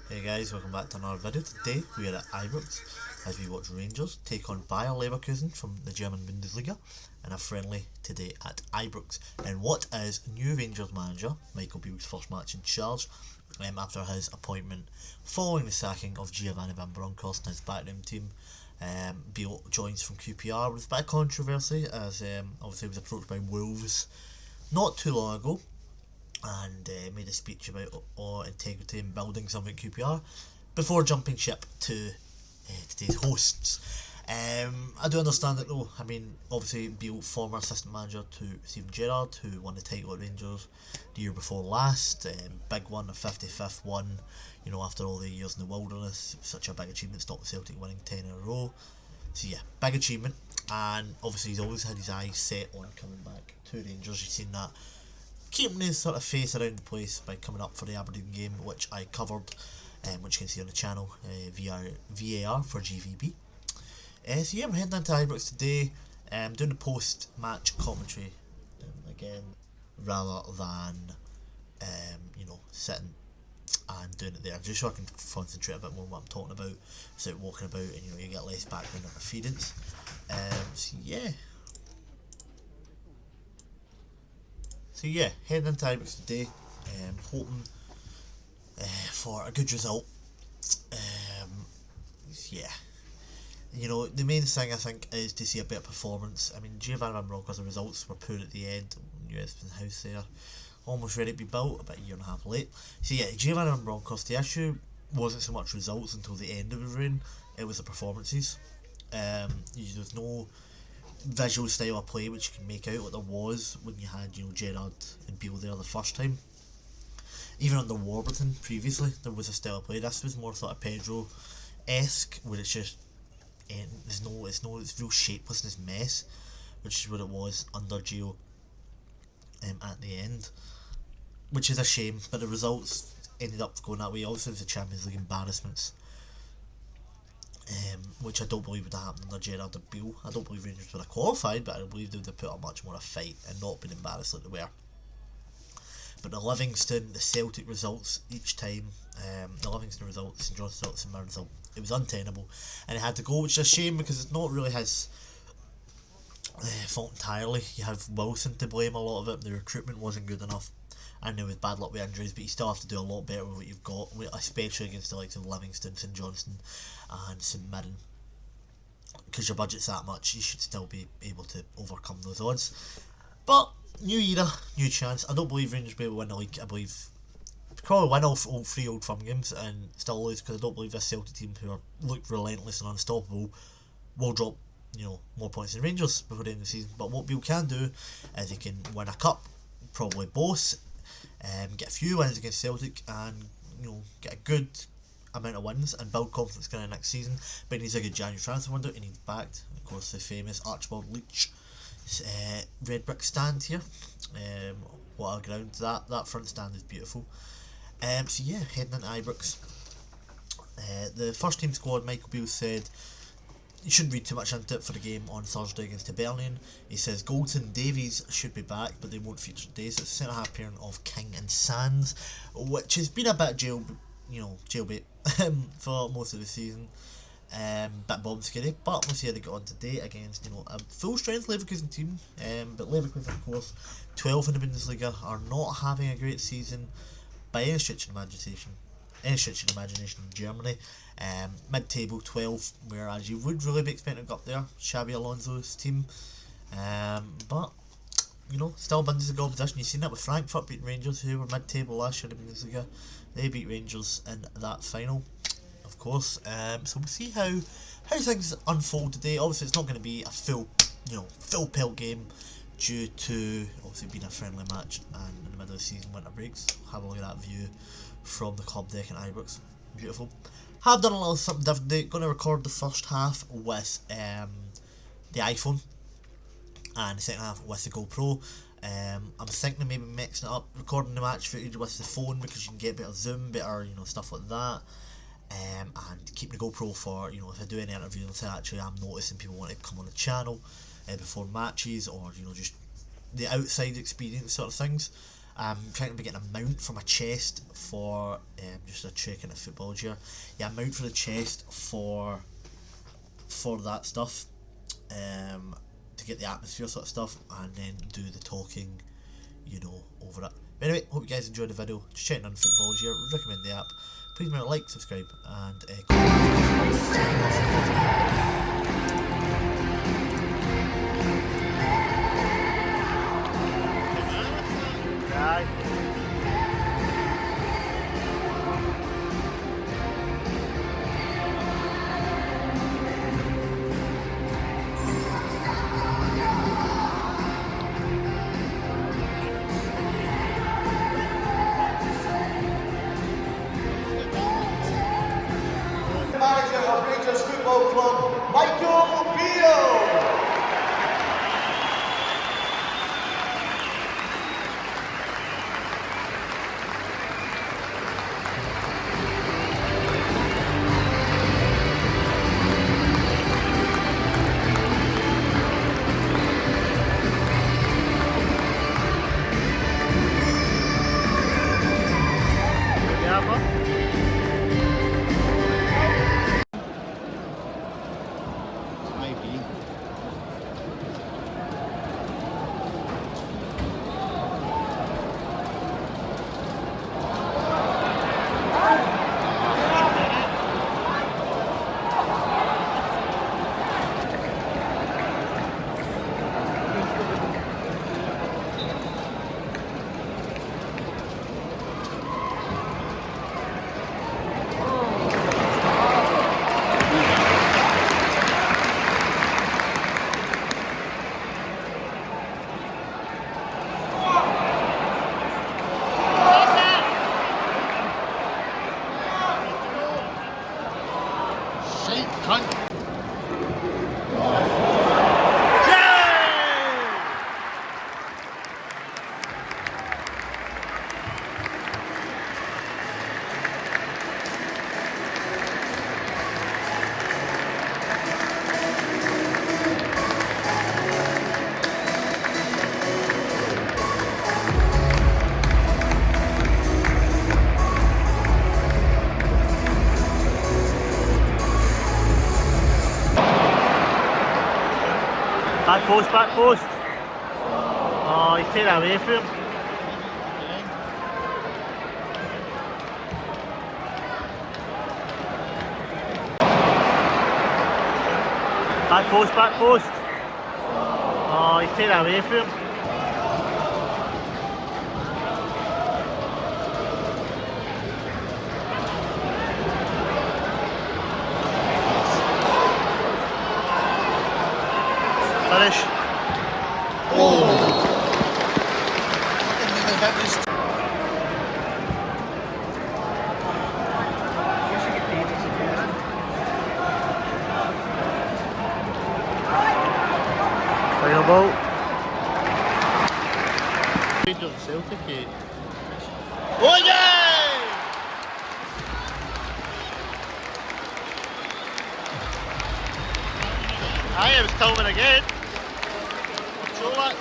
Hey guys, welcome back to another video. Today we are at Ibrox as we watch Rangers take on Bayer Leverkusen from the German Bundesliga in a friendly today at Ibrox. And what is new Rangers manager Mick Beale's first match in charge after his appointment following the sacking of Giovanni Van Bronckhorst and his backroom team. Beale joins from QPR with a bit of controversy as obviously he was approached by Wolves not too long ago and made a speech about integrity and building something at QPR before jumping ship to today's hosts. I do understand that though. I mean, obviously Beale, former assistant manager to Steven Gerrard, who won the title at Rangers the year before last, big one, a 55th one, you know, after all the years in the wilderness. Such a big achievement, stopped Celtic winning 10 in a row. So yeah, big achievement, and obviously he's always had his eyes set on coming back to Rangers. You've seen that keeping his sort of face around the place by coming up for the Aberdeen game, which I covered, which you can see on the channel via VAR for GVB. So yeah, we're heading into Ibrox today, doing the post-match commentary again, rather than you know, sitting and doing it there, just so I can concentrate a bit more on what I'm talking about, instead of walking about and you get less background interference. So yeah, heading into Ibrox today, hoping for a good result. Yeah, you know, the main thing I think is to see a better performance. I mean, Giovanni Van Bronckhorst's results were poor at the end. New Espin House there, almost ready to be built, about a year and a half late. So yeah, Giovanni Van Bronckhorst, the issue wasn't so much results until the end of his reign, it was the performances. There's no visual style of play which you can make out what there was when you had, you know, Gerrard and Beale there the first time. Even under Warburton previously, there was a style of play. This was more sort of Pedro-esque, where it's just it's real shapelessness mess, which is what it was under Gio at the end, which is a shame. But the results ended up going that way. Obviously, it was the Champions League embarrassments, which I don't believe would have happened under Gerrard or Beale. I don't believe Rangers would have qualified, but I believe they would have put up much more a fight and not been embarrassed like they were. But the Livingston, the Celtic results each time, the Livingston results, St John's results, and Mirren result, it was untenable, and it had to go, which is a shame because it's not really his fault entirely. You have Wilson to blame a lot of it. The recruitment wasn't good enough, and there was bad luck with injuries, but you still have to do a lot better with what you've got, especially against the likes of Livingston, St Johnstone and St Mirren, because your budget's that much. You should still be able to overcome those odds. But new era, new chance. I don't believe Rangers will be able to win the league. I believe probably win all three Old Firm games and still lose, because I don't believe this Celtic team, who look relentless and unstoppable, will drop, you know, more points than Rangers before the end of the season. But what Beale can do is he can win a cup, probably both, get a few wins against Celtic, and you know, get a good amount of wins and build confidence going into next season. But he needs a good January transfer window. He needs backed, of course, the famous Archibald Leach red brick stand here. What a ground! That front stand is beautiful. So yeah, heading into Ibrox. The first team squad, Mick Beale said you shouldn't read too much into it for the game on Thursday against Hibernian. He says Goldson, Davies should be back, but they won't feature today. So it's centre half pairing of King and Sands, which has been a bit jailbait for most of the season. Bit bomb scary, but we'll see how they get on today against, you know, a full strength Leverkusen team. But Leverkusen, of course, 12 in the Bundesliga, are not having a great season by any stretch of imagination. In Germany. Mid-table 12, whereas you would really be expecting to go up there, Xabi Alonso's team. But you know, still Bundesliga opposition. You've seen that with Frankfurt beating Rangers, who were mid-table last year in the Bundesliga. They beat Rangers in that final, of course. So we'll see how things unfold today. Obviously, it's not going to be a full pelt game due to obviously being a friendly match and in the middle of the season, winter breaks. Have a look at that view from the club deck in Ibrox. Beautiful. Have done a little something different today. Going to record the first half with the iPhone and the second half with the GoPro. I'm thinking of maybe mixing it up, recording the match footage with the phone, because you can get better zoom, better, you know, stuff like that. And keeping the GoPro for, you know, if I do any interviews, and say actually I'm noticing people want to come on the channel before matches, or you know, just the outside experience sort of things. I'm trying to be getting a mount for my chest for just a check into Futbology here. Yeah, a mount for the chest for that stuff, to get the atmosphere sort of stuff, and then do the talking, you know, over it. But anyway, hope you guys enjoyed the video. Just checking on Futbology here. Would recommend the app. Please remember to like, subscribe, and Manager of Rangers Football Club, Mick Beale. Back post. Oh, he's taken away from him. Back post. Oh, he's taken away from him. Finish. Final ball. Celtic. Oh yeah! Aye, it was Tillman again. Cholak.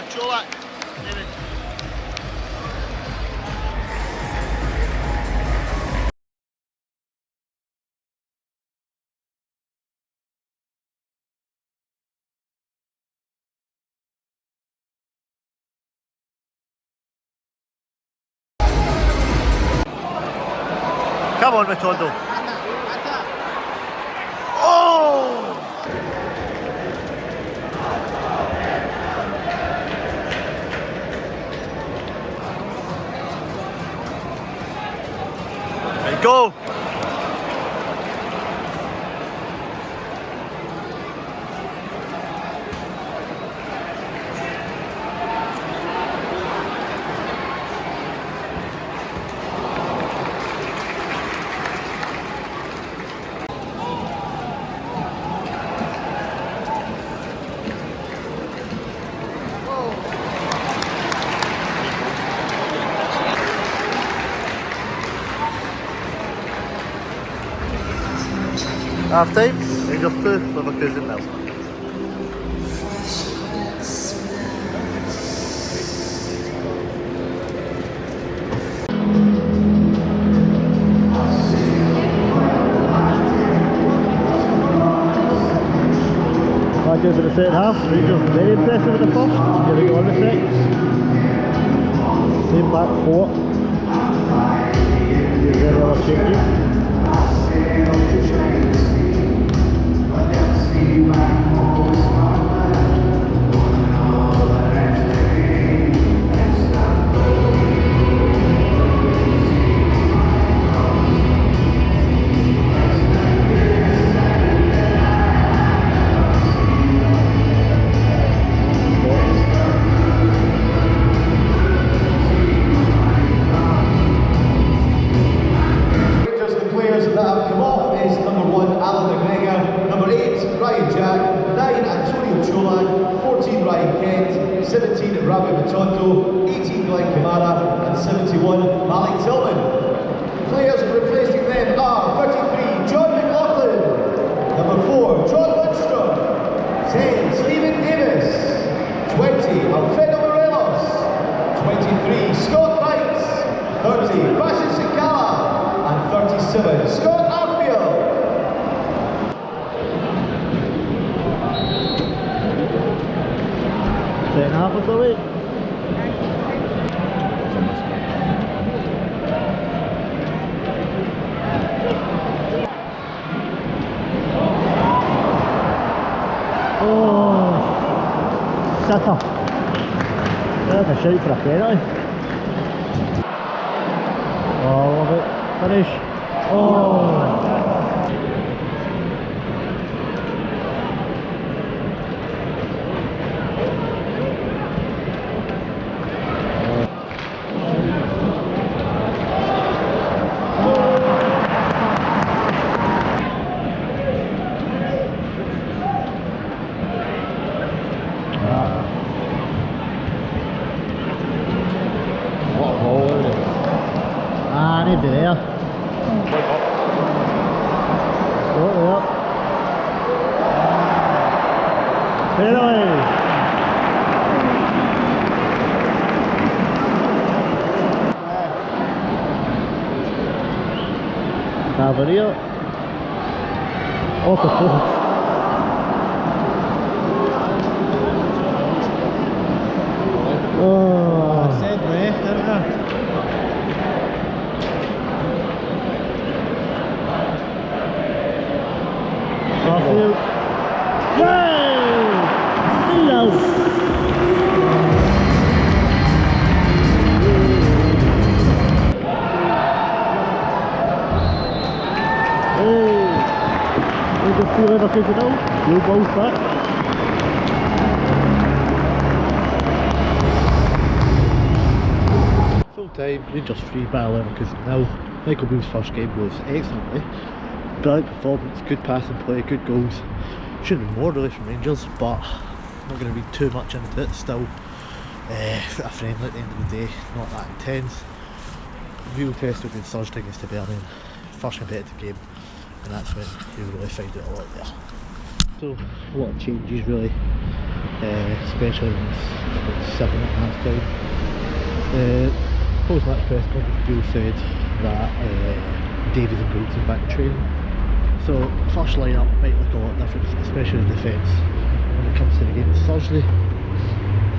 Cholak. Maybe. Come on, Matondo. Oh! And go! Half time, Rangers 2, Leverkusen 0. Rangers in the second half. Rangers very impressive in the first. Here we go in the second. Same back four. Here's the other changes. Players replacing them are 33, John McLaughlin. Number 4, John Lundstrom. 10, Steven Davis. 20, Alfredo Morelos. 23, Scott Wright. 30, Fashion Sikala. And 37, Scott Arfield. Second half of the week. Sitter. There's a shout for a penalty. Oh, love it. Finish. Oh. There. Go there. Penalty. Cavalier. Off the post. Oh. I said left, didn't I? Garfield. Yay! No! There's a few Leverkusen now. Blue balls back. Full time, Rangers 3 by Leverkusen now. Michael Beale's first game goes excellently. Brilliant performance, good passing play, good goals. Should have been more really from Rangers, but not going to read too much into it. Still a friendly at the end of the day, not that intense. Real test will be Thursday against Berlin. First competitive game, and that's when you really find it a lot there. So a lot of changes really, especially when it's 7 at half time. Post-match press conference, Beale said that Davies and Goldson back training. So first line-up might look a lot different, especially in defence when it comes to the game this Thursday.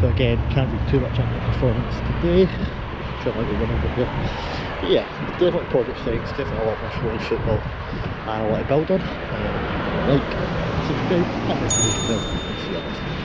So again, can't read too much into the performance today. Sure like we're winning a bit. But yeah, definitely positive things, definitely a lot more flow in football and a lot to build on. Like, subscribe, hit the notification bell, and see you next time.